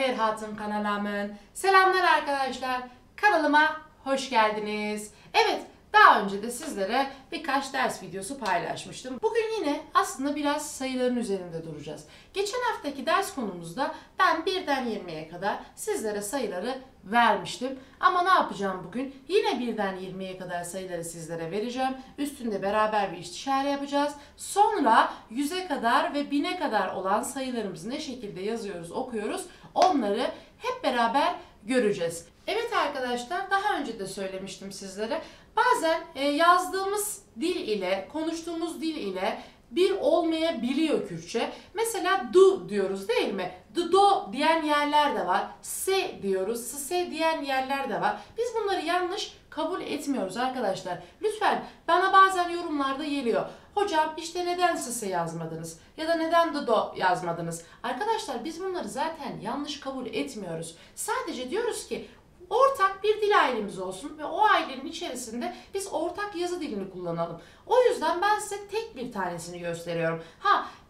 Ferhat'ın kanalımın. Selamlar arkadaşlar. Kanalıma hoş geldiniz. Evet, daha önce de sizlere birkaç ders videosu paylaşmıştım. Bugün yine aslında biraz sayıların üzerinde duracağız. Geçen haftaki ders konumuzda ben 1'den 20'ye kadar sizlere sayıları vermiştim. Ama ne yapacağım bugün? Yine 1'den 20'ye kadar sayıları sizlere vereceğim. Üstünde beraber bir istişare yapacağız. Sonra 100'e kadar ve 1000'e kadar olan sayılarımızı ne şekilde yazıyoruz, okuyoruz, onları hep beraber göreceğiz. Evet arkadaşlar, daha önce de söylemiştim sizlere. Bazen yazdığımız dil ile, konuştuğumuz dil ile bir olmayabiliyor Kürtçe. Mesela du diyoruz değil mi? Do diyen yerler de var. Se diyoruz. Se diyen yerler de var. Biz bunları yanlış kabul etmiyoruz arkadaşlar. Lütfen, bana bazen yorumlarda geliyor. Hocam işte neden se yazmadınız? Ya da neden do yazmadınız? Arkadaşlar biz bunları zaten yanlış kabul etmiyoruz. Sadece diyoruz ki ortak bir dil ailemiz olsun ve o ailenin içerisinde biz ortak yazı dilini kullanalım. O yüzden ben size tek bir tanesini gösteriyorum.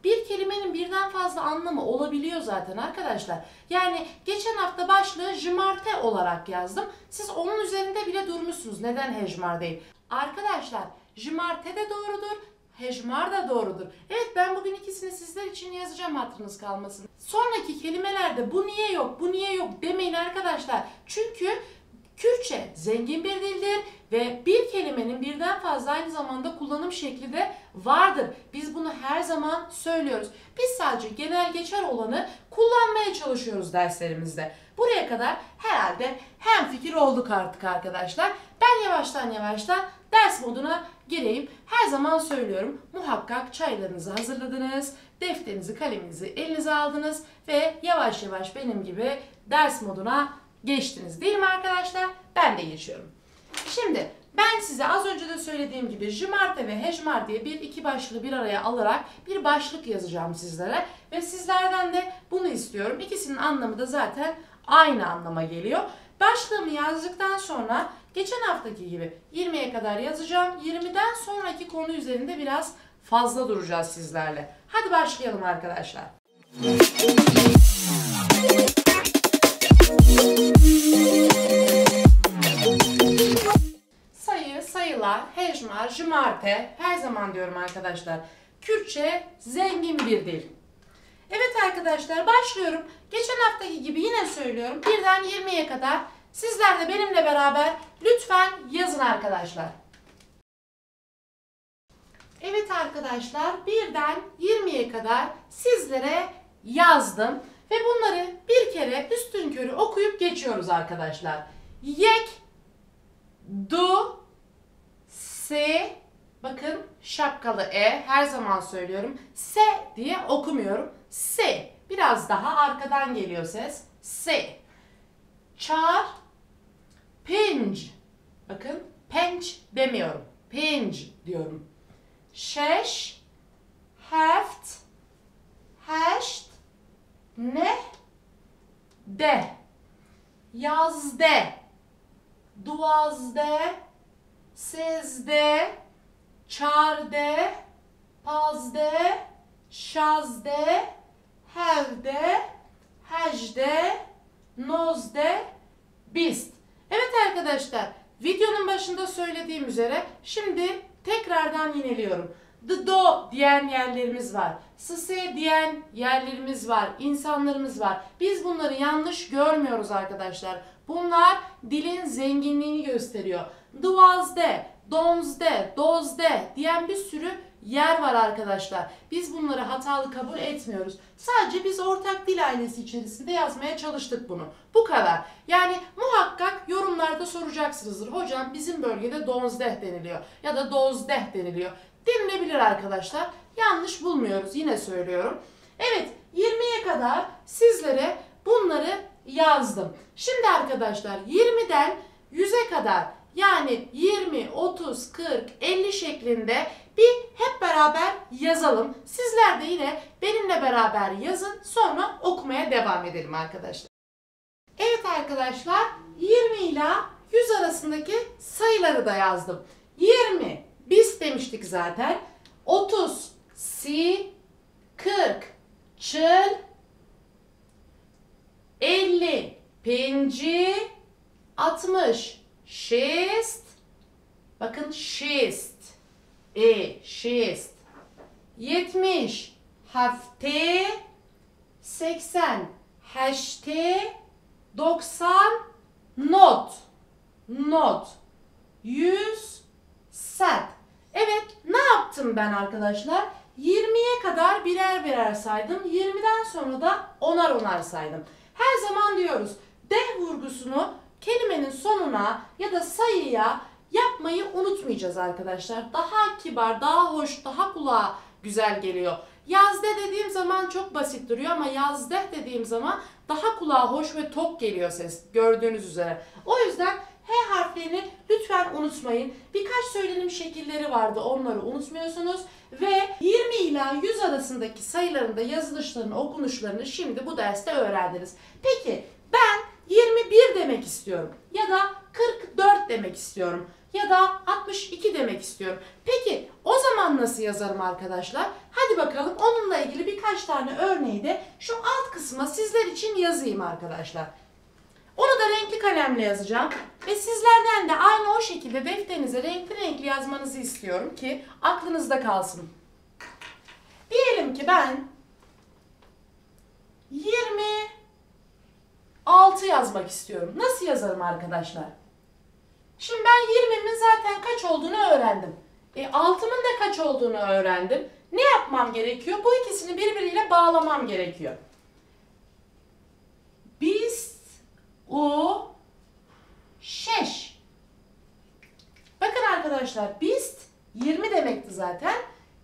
Bir kelimenin birden fazla anlamı olabiliyor zaten arkadaşlar. Yani geçen hafta başlığı jımarte olarak yazdım. Siz onun üzerinde bile durmuşsunuz. Neden hejmar değil? Arkadaşlar jımarte de doğrudur. Hejmar da doğrudur. Evet, ben bugün ikisini sizler için yazacağım, hatırınız kalmasın. Sonraki kelimelerde bu niye yok, bu niye yok demeyin arkadaşlar. Çünkü Kürtçe zengin bir dildir ve bir kelimenin birden fazla aynı zamanda kullanım şekli de vardır. Biz bunu her zaman söylüyoruz. Biz sadece genel geçer olanı kullanmaya çalışıyoruz derslerimizde. Buraya kadar herhalde hemfikir olduk artık arkadaşlar. Ben yavaştan ders moduna gireyim. Her zaman söylüyorum, muhakkak çaylarınızı hazırladınız, defterinizi, kaleminizi elinize aldınız ve yavaş yavaş benim gibi ders moduna geçtiniz değil mi arkadaşlar? Ben de geçiyorum. Şimdi ben size az önce de söylediğim gibi jımarte ve hejmar diye iki başlığı bir araya alarak bir başlık yazacağım sizlere. Ve sizlerden de bunu istiyorum. İkisinin anlamı da zaten aynı anlama geliyor. Başlığımı yazdıktan sonra geçen haftaki gibi 20'ye kadar yazacağım. 20'den sonraki konu üzerinde biraz fazla duracağız sizlerle. Hadi başlayalım arkadaşlar. Sayı, sayılar, hejmar, jımarte, her zaman diyorum arkadaşlar. Kürtçe zengin bir dil. Evet arkadaşlar, başlıyorum. Geçen haftaki gibi yine söylüyorum. 1'den 20'ye kadar sizler de benimle beraber lütfen yazın arkadaşlar. Evet arkadaşlar, 1'den 20'ye kadar sizlere yazdım. Ve bunları bir kere üstünkörü okuyup geçiyoruz arkadaşlar. Yek, du, se, bakın şapkalı e, her zaman söylüyorum. Se diye okumuyorum. Se, biraz daha arkadan geliyor ses. Se. Çar, pinç. Bakın penç demiyorum. Pinç diyorum. Şeş, heft, heşt, ne, de. Yazde, duazde, sezde, çarde, pazde, şazde, hevde, hecde, nozde, bist. Evet arkadaşlar, videonun başında söylediğim üzere şimdi tekrardan yineliyorum. Do diyen yerlerimiz var. Se diyen yerlerimiz var. İnsanlarımız var. Biz bunları yanlış görmüyoruz arkadaşlar. Bunlar dilin zenginliğini gösteriyor. Duazde, donzde, dozde diyen bir sürü yer var arkadaşlar. Biz bunları hatalı kabul etmiyoruz. Sadece biz ortak dil ailesi içerisinde yazmaya çalıştık bunu. Bu kadar. Yani muhakkak yorumlarda soracaksınızdır. Hocam bizim bölgede donzdeh deniliyor ya da dozdeh deniliyor. Denilebilir arkadaşlar. Yanlış bulmuyoruz. Yine söylüyorum. Evet, 20'ye kadar sizlere bunları yazdım. Şimdi arkadaşlar 20'den 100'e kadar, yani 20, 30, 40, 50 şeklinde bir hep beraber yazalım. Sizler de yine benimle beraber yazın. Sonra okumaya devam edelim arkadaşlar. Evet arkadaşlar, 20 ile 100 arasındaki sayıları da yazdım. 20 bis demiştik zaten. 30 si, 40 çıl, 50 pinci, 60 şist. Bakın şist. Şist. 70 hafte, 80 heşte, 90 not. 100 set. Evet, ne yaptım ben arkadaşlar? 20'ye kadar birer birer saydım. 20'den sonra da onar onar saydım. Her zaman diyoruz, de vurgusunu kelimenin sonuna ya da sayıya yapmayı unutmayacağız arkadaşlar. Daha kibar, daha hoş, daha kulağa güzel geliyor. Yazde dediğim zaman çok basit duruyor ama yazde dediğim zaman daha kulağa hoş ve tok geliyor ses, gördüğünüz üzere. O yüzden H harflerini lütfen unutmayın. Birkaç söylenim şekilleri vardı, onları unutmuyorsunuz. Ve 20 ila 100 arasındaki sayıların da yazılışlarını, okunuşlarını şimdi bu derste öğrendiniz. Peki ben 21 demek istiyorum ya da 44 demek istiyorum ya da 62 demek istiyorum. Peki o zaman nasıl yazarım arkadaşlar? Hadi bakalım, onunla ilgili birkaç tane örneği de şu alt kısma sizler için yazayım arkadaşlar. Onu da renkli kalemle yazacağım ve sizlerden de aynı o şekilde defterinize renkli renkli yazmanızı istiyorum ki aklınızda kalsın. Diyelim ki ben 26 yazmak istiyorum. Nasıl yazarım arkadaşlar? Şimdi ben 20'min zaten kaç olduğunu öğrendim. 6'mın da kaç olduğunu öğrendim. Ne yapmam gerekiyor? Bu ikisini birbiriyle bağlamam gerekiyor. Biz u şeş. Bakın arkadaşlar, bist 20 demekti zaten.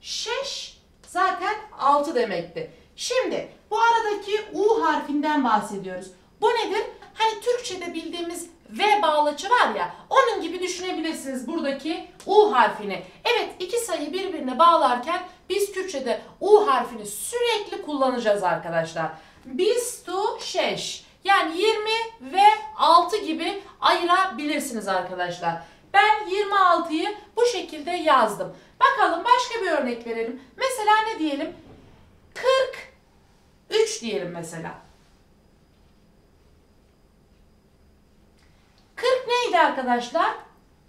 Şeş zaten 6 demekti. Şimdi bu aradaki u harfinden bahsediyoruz. Bu nedir? Hani Türkçe'de bildiğimiz V bağlaçı var ya, onun gibi düşünebilirsiniz buradaki U harfini. Evet, iki sayı birbirine bağlarken biz Türkçe'de U harfini sürekli kullanacağız arkadaşlar. Bis tu şeş, yani 20 ve 6 gibi ayırabilirsiniz arkadaşlar. Ben 26'yı bu şekilde yazdım. Bakalım başka bir örnek verelim. Mesela ne diyelim? 43 diyelim mesela. 40 neydi arkadaşlar?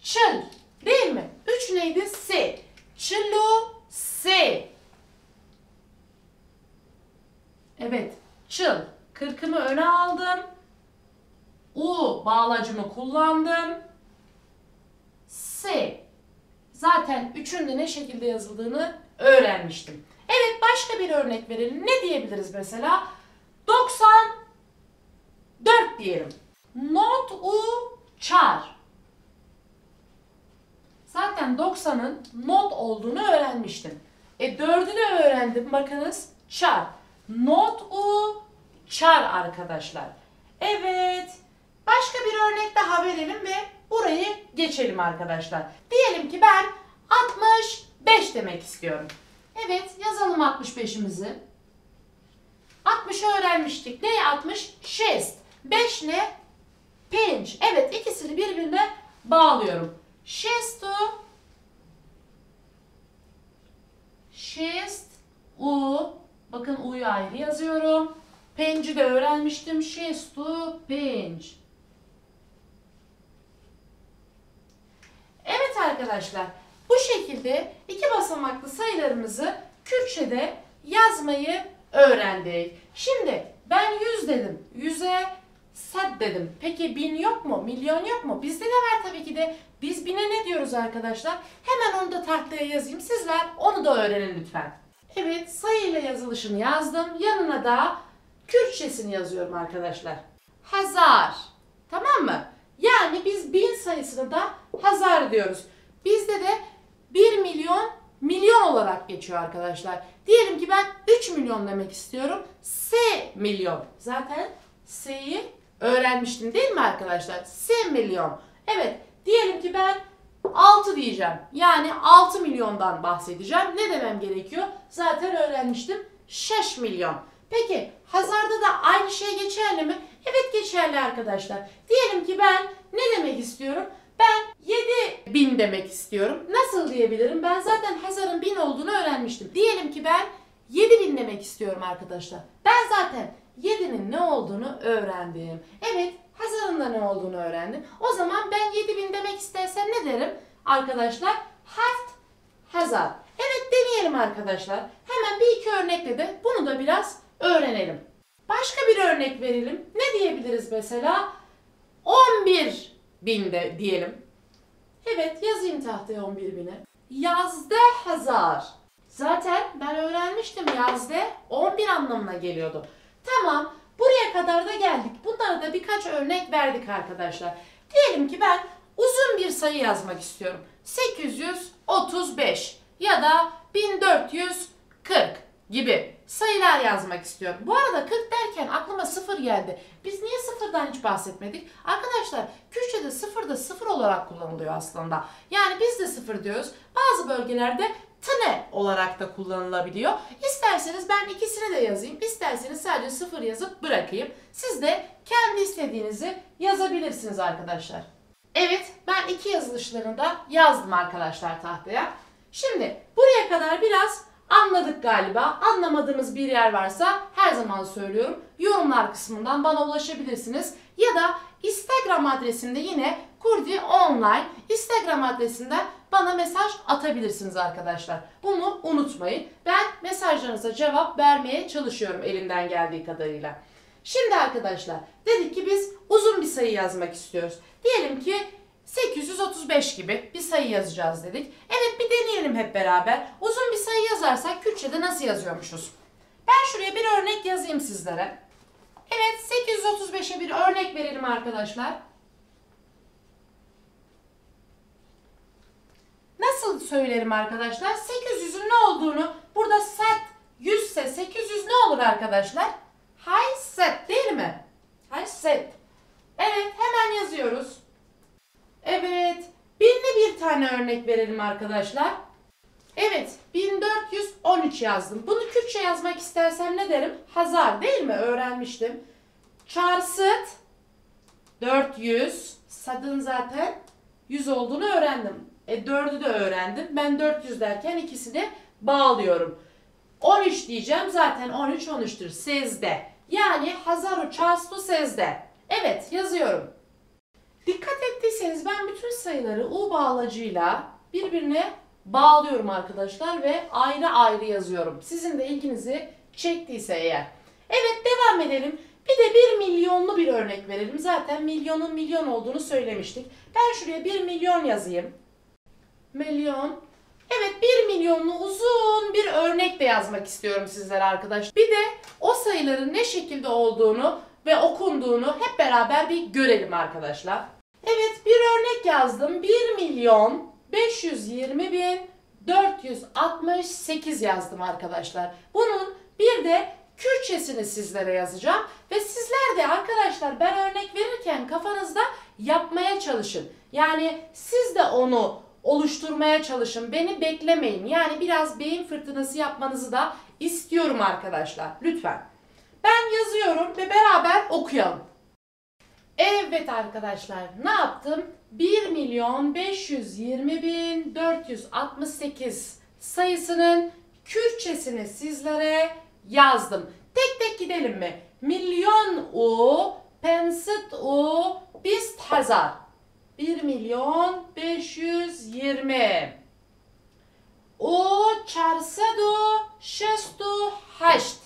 Çıl. Değil mi? 3 neydi? Se. Çılu se. Evet. Çıl. 40'ımı öne aldım. U bağlacımı kullandım. Se. Zaten 3'ün de ne şekilde yazıldığını öğrenmiştim. Evet, başka bir örnek verelim. Ne diyebiliriz mesela? 94 diyelim. Not u çar. Zaten 90'ın not olduğunu öğrenmiştim. 4'ü de öğrendim. Bakınız, çar. Not u çar arkadaşlar. Evet. Başka bir örnek daha verelim ve burayı geçelim arkadaşlar. Diyelim ki ben 65 demek istiyorum. Evet, yazalım 65'imizi. 60'ı öğrenmiştik. Ne 60? Şest. 5 ne? Pinch. Evet, ikisini birbirine bağlıyorum. Şestu. Şest. U. Bakın u'yu ayrı yazıyorum. Pinch'i de öğrenmiştim. Şestu. Pinch. Evet arkadaşlar. Bu şekilde iki basamaklı sayılarımızı Kürtçe'de yazmayı öğrendik. Şimdi ben 100 dedim. 100'e sad dedim. Peki 1000 yok mu? Milyon yok mu? Bizde de var tabii ki de. Biz 1000'e ne diyoruz arkadaşlar? Hemen onu da tahtaya yazayım. Sizler onu da öğrenin lütfen. Evet, sayıyla yazılışını yazdım. Yanına da Kürtçesini yazıyorum arkadaşlar. Hazar. Tamam mı? Yani biz 1000 sayısını da hazar diyoruz. Bizde de 1 milyon milyon olarak geçiyor arkadaşlar. Diyelim ki ben 3 milyon demek istiyorum. S milyon. Zaten S'yi öğrenmiştim değil mi arkadaşlar? S milyon. Evet. Diyelim ki ben 6 diyeceğim. Yani 6 milyondan bahsedeceğim. Ne demem gerekiyor? Zaten öğrenmiştim. 6 milyon. Peki Hazar'da da aynı şey geçerli mi? Evet, geçerli arkadaşlar. Diyelim ki ben ne demek istiyorum? Ben 7000 demek istiyorum. Nasıl diyebilirim? Ben zaten Hazar'ın 1000 olduğunu öğrenmiştim. Diyelim ki ben 7000 demek istiyorum arkadaşlar. Ben zaten 7'nin ne olduğunu öğrendim. Evet, Hazar'ın da ne olduğunu öğrendim. O zaman ben 7000 demek istersem ne derim? Arkadaşlar, Haft Hazar. Evet, deneyelim arkadaşlar. Hemen bir iki örnekle de bunu da biraz öğrenelim. Başka bir örnek verelim. Ne diyebiliriz mesela? 11.000 de diyelim. Evet, yazayım tahtaya 11.000'i. Yazde Hazar. Zaten ben öğrenmiştim, yazde 11 anlamına geliyordu. Tamam, buraya kadar da geldik. Bunlara da birkaç örnek verdik arkadaşlar. Diyelim ki ben uzun bir sayı yazmak istiyorum. 835 ya da 1440 gibi sayılar yazmak istiyorum. Bu arada 40 derken aklıma 0 geldi. Biz niye sıfırdan hiç bahsetmedik? Arkadaşlar, Kürtçe'de sıfır da sıfır olarak kullanılıyor aslında. Yani biz de sıfır diyoruz. Bazı bölgelerde tane olarak da kullanılabiliyor. İsterseniz ben ikisini de yazayım. İsterseniz sadece sıfır yazıp bırakayım. Siz de kendi istediğinizi yazabilirsiniz arkadaşlar. Evet, ben iki yazılışlarını da yazdım arkadaşlar tahtaya. Şimdi buraya kadar biraz anladık galiba. Anlamadığımız bir yer varsa her zaman söylüyorum, yorumlar kısmından bana ulaşabilirsiniz. Ya da Instagram adresinde yine Kurdi Online Instagram adresinden bana mesaj atabilirsiniz arkadaşlar. Bunu unutmayın. Ben mesajlarınıza cevap vermeye çalışıyorum elimden geldiği kadarıyla. Şimdi arkadaşlar, dedik ki biz uzun bir sayı yazmak istiyoruz. Diyelim ki 835 gibi bir sayı yazacağız dedik. Evet, bir deneyelim hep beraber. Uzun bir sayı yazarsak Kürtçe'de nasıl yazıyormuşuz? Ben şuraya bir örnek yazayım sizlere. Evet, 835'e bir örnek verelim arkadaşlar. Nasıl söylerim arkadaşlar? 800'ün ne olduğunu, burada set 100 ise 800 ne olur arkadaşlar? High set değil mi? High set. Evet, hemen yazıyoruz. Evet, binli bir tane örnek verelim arkadaşlar. Evet, 1413 yazdım. Bunu Kürtçe yazmak istersem ne derim? Hazar değil mi? Öğrenmiştim. Çarşıt 400. Sadın zaten 100 olduğunu öğrendim. 4'ü de öğrendim. Ben 400 derken ikisini bağlıyorum. 13 diyeceğim. Zaten 13 13'tür. Sezde. Yani Hazaru çarşıtı sezde. Evet, yazıyorum. Dikkat ettiyseniz ben bütün sayıları U bağlacıyla birbirine bağlıyorum arkadaşlar ve ayrı ayrı yazıyorum. Sizin de ilginizi çektiyse eğer. Evet, devam edelim. Bir de 1 milyonlu bir örnek verelim. Zaten milyonun milyon olduğunu söylemiştik. Ben şuraya 1 milyon yazayım. Milyon. Evet, 1 milyonlu uzun bir örnek de yazmak istiyorum sizlere arkadaşlar. Bir de o sayıların ne şekilde olduğunu ve okunduğunu hep beraber bir görelim arkadaşlar. Evet, bir örnek yazdım. 1.520.468 yazdım arkadaşlar. Bunun bir de Kürtçesini sizlere yazacağım. Ve sizler de arkadaşlar, ben örnek verirken kafanızda yapmaya çalışın. Yani siz de onu oluşturmaya çalışın. Beni beklemeyin. Yani biraz beyin fırtınası yapmanızı da istiyorum arkadaşlar. Lütfen. Ben yazıyorum ve beraber okuyalım. Evet arkadaşlar, ne yaptım? 1.520.468 sayısının Kürtçesini sizlere yazdım. Tek tek gidelim mi? Milyon u, pensit u, bist hazar. 1.520.000. U çarşıdu şestu haşt.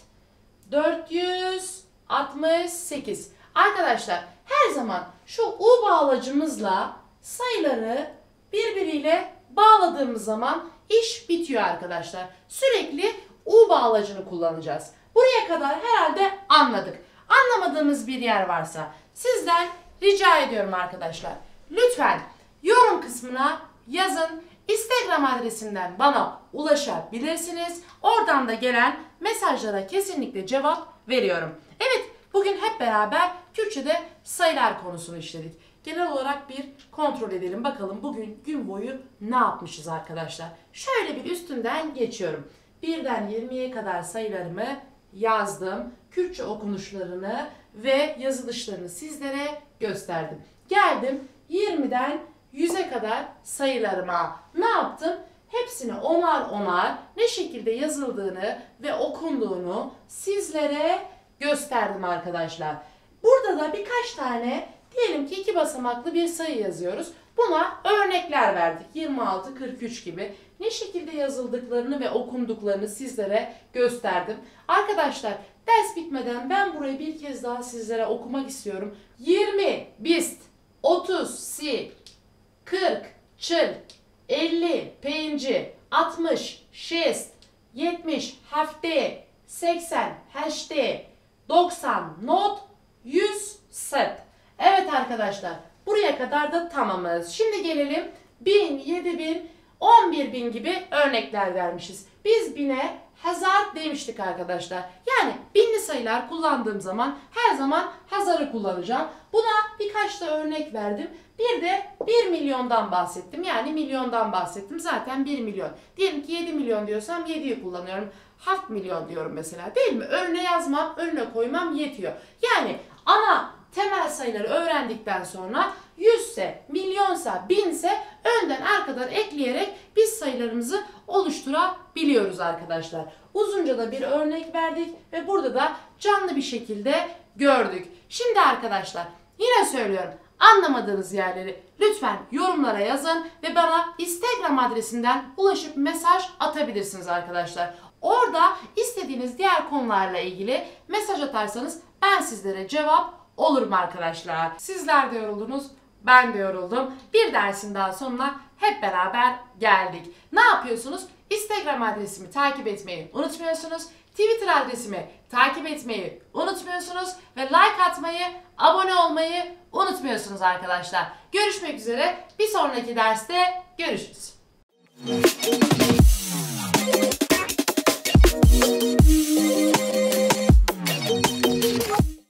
468. Arkadaşlar, her zaman şu U bağlacımızla sayıları birbiriyle bağladığımız zaman iş bitiyor arkadaşlar. Sürekli U bağlacını kullanacağız. Buraya kadar herhalde anladık. Anlamadığımız bir yer varsa sizden rica ediyorum arkadaşlar. Lütfen yorum kısmına yazın. Instagram adresinden bana ulaşabilirsiniz. Oradan da gelen mesajlara kesinlikle cevap veriyorum. Evet, bugün hep beraber Kürtçe'de sayılar konusunu işledik. Genel olarak bir kontrol edelim. Bakalım bugün gün boyu ne yapmışız arkadaşlar. Şöyle bir üstünden geçiyorum. 1'den 20'ye kadar sayılarımı yazdım. Kürtçe okunuşlarını ve yazılışlarını sizlere gösterdim. Geldim 20'den 100'e kadar sayılarıma. Ne yaptım? Hepsini onar onar ne şekilde yazıldığını ve okunduğunu sizlere gösterdim arkadaşlar. Burada da birkaç tane diyelim ki 2 basamaklı bir sayı yazıyoruz. Buna örnekler verdik. 26, 43 gibi. Ne şekilde yazıldıklarını ve okunduklarını sizlere gösterdim. Arkadaşlar ders bitmeden ben burayı bir kez daha sizlere okumak istiyorum. 20 bist, 30 si, 40 çıl, 50 penci, 60 şest, 70 hafte, 80 haşte, 90 not, 100 set. Evet arkadaşlar, buraya kadar da tamamız. Şimdi gelelim 1000, 7000, 11000 gibi örnekler vermişiz. Biz 1000'e hazar demiştik arkadaşlar. Yani binli sayılar kullandığım zaman her zaman hazarı kullanacağım. Buna birkaç da örnek verdim. Bir de 1 milyondan bahsettim. Yani milyondan bahsettim. Zaten 1 milyon. Diyelim ki 7 milyon diyorsam 7'yi kullanıyorum. Half milyon diyorum mesela, değil mi? Önüne yazmam, önüne koymam yetiyor. Yani ana temel sayıları öğrendikten sonra 100 ise, milyonsa, 1000 ise önden arkadan ekleyerek biz sayılarımızı oluşturabiliyoruz arkadaşlar. Uzunca da bir örnek verdik ve burada da canlı bir şekilde gördük. Şimdi arkadaşlar yine söylüyorum. Anlamadığınız yerleri lütfen yorumlara yazın ve bana Instagram adresinden ulaşıp mesaj atabilirsiniz arkadaşlar. Orada istediğiniz diğer konularla ilgili mesaj atarsanız ben sizlere cevap olurum arkadaşlar. Sizler de yoruldunuz, ben de yoruldum. Bir dersin daha sonuna hep beraber geldik. Ne yapıyorsunuz? Instagram adresimi takip etmeyi unutmuyorsunuz. Twitter adresimi takip etmeyi unutmuyorsunuz. Ve like atmayı, abone olmayı unutmuyorsunuz arkadaşlar. Görüşmek üzere. Bir sonraki derste görüşürüz.